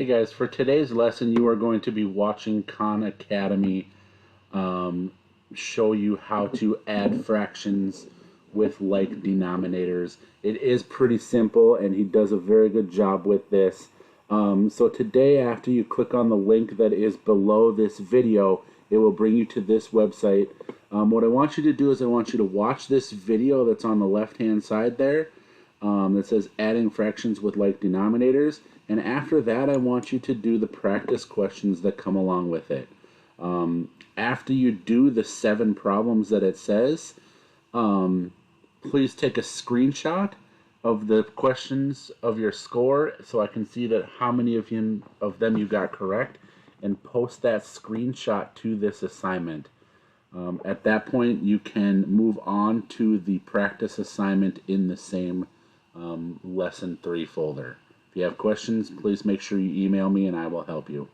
Hey guys, for today's lesson, you are going to be watching Khan Academy um, show you how to add fractions with like denominators. It is pretty simple, and he does a very good job with this. So today, after you click on the link that is below this video, it will bring you to this website. What I want you to do is I want you to watch this video that's on the left-hand side there that says adding fractions with like denominators. And after that, I want you to do the practice questions that come along with it. After you do the 7 problems that it says, please take a screenshot of the questions of your score so I can see that how many of them you got correct, and post that screenshot to this assignment. At that point, you can move on to the practice assignment in the same Lesson 3 folder. If you have questions, please make sure you email me and I will help you.